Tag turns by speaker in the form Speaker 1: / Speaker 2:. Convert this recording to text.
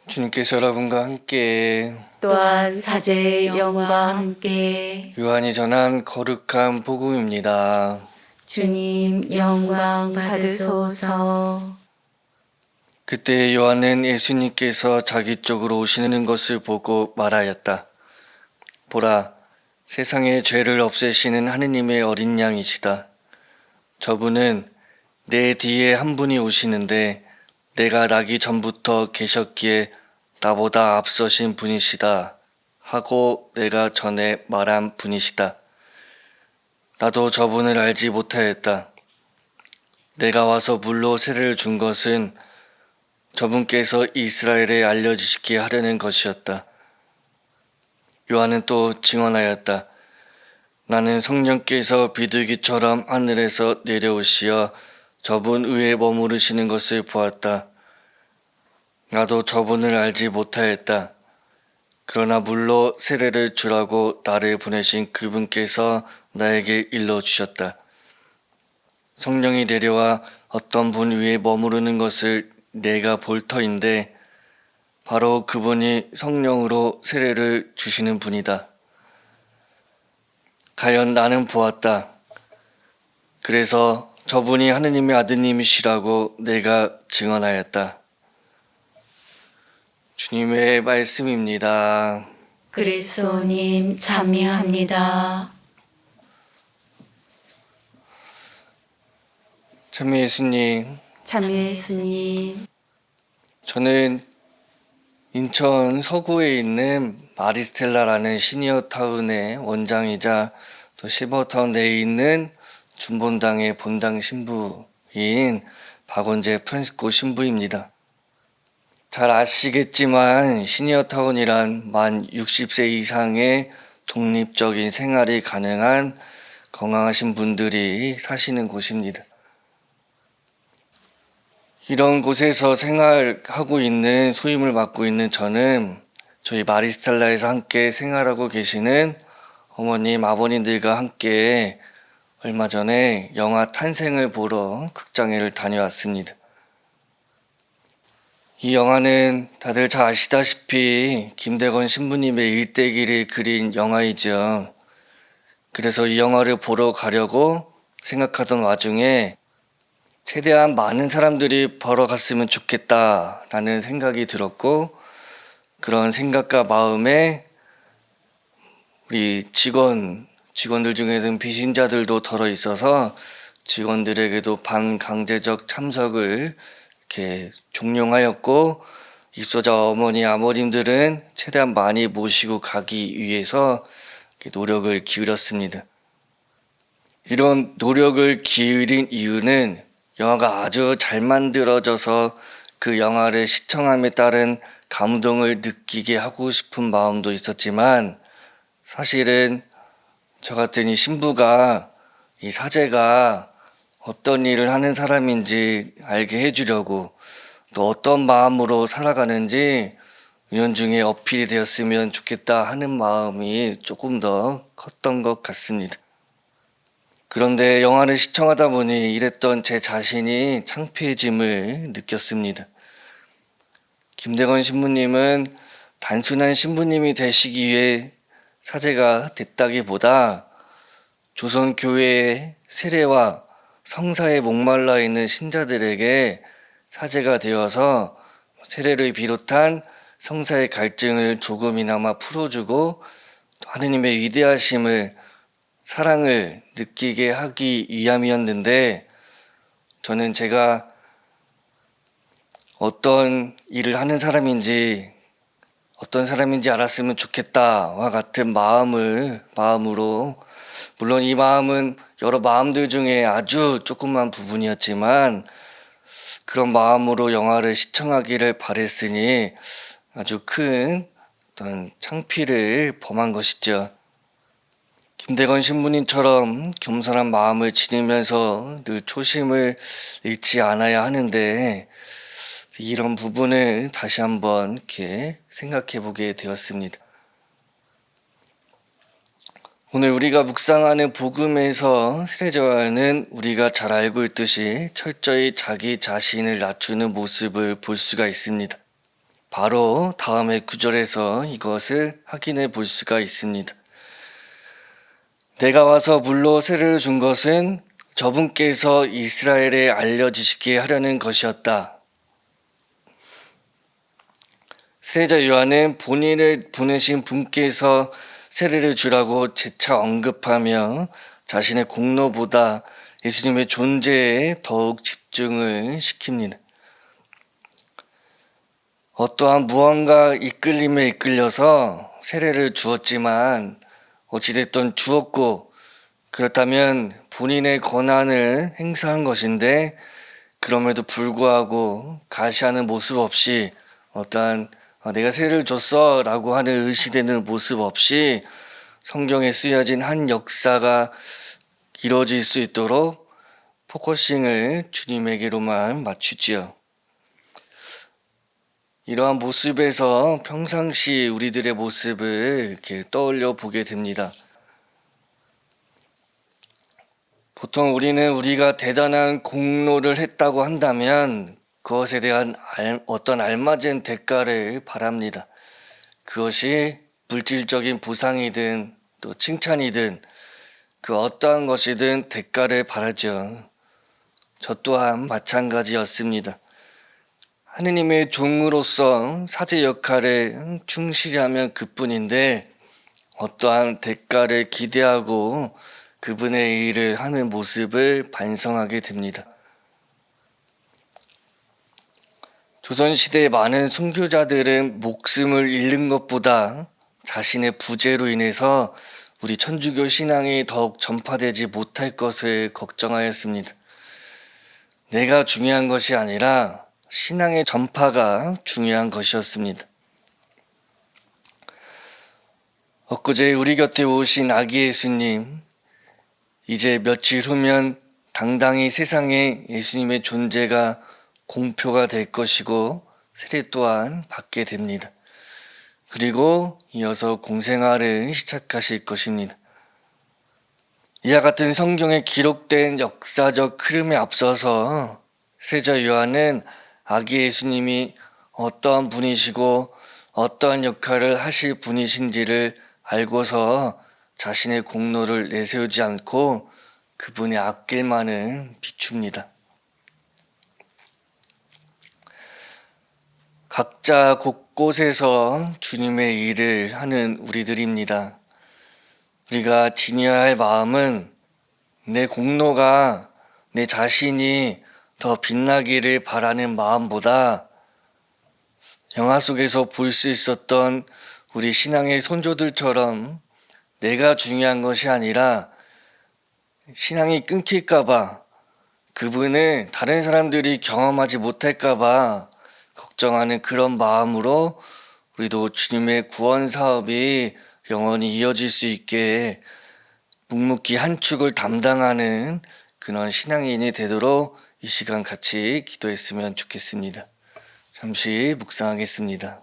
Speaker 1: 주님께서 여러분과 함께
Speaker 2: 또한 사제의 영과 함께
Speaker 1: 요한이 전한 거룩한 복음입니다.
Speaker 2: 주님 영광 받으소서.
Speaker 1: 그때 요한은 예수님께서 자기 쪽으로 오시는 것을 보고 말하였다. 보라, 세상의 죄를 없애시는 하느님의 어린 양이시다. 저분은 내 뒤에 한 분이 오시는데 내가 나기 전부터 계셨기에 나보다 앞서신 분이시다 하고 내가 전에 말한 분이시다. 나도 저분을 알지 못하였다. 내가 와서 물로 세례를 준 것은 저분께서 이스라엘에 알려주시게 하려는 것이었다. 요한은 또 증언하였다. 나는 성령께서 비둘기처럼 하늘에서 내려오시어 저분 위에 머무르시는 것을 보았다. 나도 저분을 알지 못하였다. 그러나 물로 세례를 주라고 나를 보내신 그분께서 나에게 일러주셨다. 성령이 내려와 어떤 분 위에 머무르는 것을 내가 볼 터인데 바로 그분이 성령으로 세례를 주시는 분이다. 과연 나는 보았다. 그래서 저분이 하느님의 아드님이시라고 내가 증언하였다. 주님의 말씀입니다.
Speaker 2: 그리스도님 참여합니다.
Speaker 1: 참여 예수님,
Speaker 2: 참여 예수님.
Speaker 1: 저는 인천 서구에 있는 마리스텔라라는 시니어타운의 원장이자 또 실버타운 내에 있는 준본당의 본당 신부인 박원재 프란시스코 신부입니다. 잘 아시겠지만 시니어타운이란 만 60세 이상의 독립적인 생활이 가능한 건강하신 분들이 사시는 곳입니다. 이런 곳에서 생활하고 있는 소임을 맡고 있는 저는 저희 마리스텔라에서 함께 생활하고 계시는 어머님, 아버님들과 함께 얼마 전에 영화 탄생을 보러 극장에를 다녀왔습니다. 이 영화는 다들 잘 아시다시피 김대건 신부님의 일대기를 그린 영화이죠. 그래서 이 영화를 보러 가려고 생각하던 와중에 최대한 많은 사람들이 보러 갔으면 좋겠다라는 생각이 들었고, 그런 생각과 마음에 우리 직원들 중에는 비신자들도 덜어 있어서 직원들에게도 반강제적 참석을 이렇게 종용하였고, 입소자 어머니, 아버님들은 최대한 많이 모시고 가기 위해서 노력을 기울였습니다. 이런 노력을 기울인 이유는 영화가 아주 잘 만들어져서 그 영화를 시청함에 따른 감동을 느끼게 하고 싶은 마음도 있었지만, 사실은 저 같은 이 신부가, 이 사제가 어떤 일을 하는 사람인지 알게 해주려고, 또 어떤 마음으로 살아가는지 은연중에 어필이 되었으면 좋겠다 하는 마음이 조금 더 컸던 것 같습니다. 그런데 영화를 시청하다 보니 이랬던 제 자신이 창피해짐을 느꼈습니다. 김대건 신부님은 단순한 신부님이 되시기 위해 사제가 됐다기보다 조선교회의 세례와 성사에 목말라 있는 신자들에게 사제가 되어서 세례를 비롯한 성사의 갈증을 조금이나마 풀어주고 하느님의 위대하심을, 사랑을 느끼게 하기 위함이었는데, 저는 제가 어떤 일을 하는 사람인지, 어떤 사람인지 알았으면 좋겠다와 같은 마음으로, 물론 이 마음은 여러 마음들 중에 아주 조그만 부분이었지만 그런 마음으로 영화를 시청하기를 바랬으니 아주 큰 어떤 창피를 범한 것이죠. 김대건 신부님처럼 겸손한 마음을 지니면서 늘 초심을 잃지 않아야 하는데, 이런 부분을 다시 한번 이렇게 생각해 보게 되었습니다. 오늘 우리가 묵상하는 복음에서 세례요한은 우리가 잘 알고 있듯이 철저히 자기 자신을 낮추는 모습을 볼 수가 있습니다. 바로 다음의 구절에서 이것을 확인해 볼 수가 있습니다. 내가 와서 물로 세례를 준 것은 저분께서 이스라엘에 알려지시게 하려는 것이었다. 세례자 요한은 본인을 보내신 분께서 세례를 주라고 재차 언급하며 자신의 공로보다 예수님의 존재에 더욱 집중을 시킵니다. 어떠한 무언가 이끌림에 이끌려서 세례를 주었지만 어찌됐든 주었고 그렇다면 본인의 권한을 행사한 것인데 그럼에도 불구하고 가시하는 모습 없이 어떠한 내가 세례를 줬어 라고 하는 의시되는 모습 없이 성경에 쓰여진 한 역사가 이루어질 수 있도록 포커싱을 주님에게로만 맞추지요. 이러한 모습에서 평상시 우리들의 모습을 이렇게 떠올려 보게 됩니다. 보통 우리는 우리가 대단한 공로를 했다고 한다면 그것에 대한 어떤 알맞은 대가를 바랍니다. 그것이 물질적인 보상이든 또 칭찬이든 그 어떠한 것이든 대가를 바라죠. 저 또한 마찬가지였습니다. 하느님의 종으로서 사제 역할에 충실히 하면 그뿐인데 어떠한 대가를 기대하고 그분의 일을 하는 모습을 반성하게 됩니다. 조선시대의 많은 순교자들은 목숨을 잃는 것보다 자신의 부재로 인해서 우리 천주교 신앙이 더욱 전파되지 못할 것을 걱정하였습니다. 내가 중요한 것이 아니라 신앙의 전파가 중요한 것이었습니다. 엊그제 우리 곁에 오신 아기 예수님, 이제 며칠 후면 당당히 세상에 예수님의 존재가 공표가 될 것이고 세례 또한 받게 됩니다. 그리고 이어서 공생활을 시작하실 것입니다. 이와 같은 성경에 기록된 역사적 흐름에 앞서서 세례자 요한은 아기 예수님이 어떠한 분이시고 어떠한 역할을 하실 분이신지를 알고서 자신의 공로를 내세우지 않고 그분의 앞길만을 비춥니다. 각자 곳곳에서 주님의 일을 하는 우리들입니다. 우리가 지녀야 할 마음은 내 공로가 내 자신이 더 빛나기를 바라는 마음보다 영화 속에서 볼 수 있었던 우리 신앙의 선조들처럼 내가 중요한 것이 아니라 신앙이 끊길까봐 그분을 다른 사람들이 경험하지 못할까봐 걱정하는 그런 마음으로 우리도 주님의 구원 사업이 영원히 이어질 수 있게 묵묵히 한 축을 담당하는 그런 신앙인이 되도록 이 시간 같이 기도했으면 좋겠습니다. 잠시 묵상하겠습니다.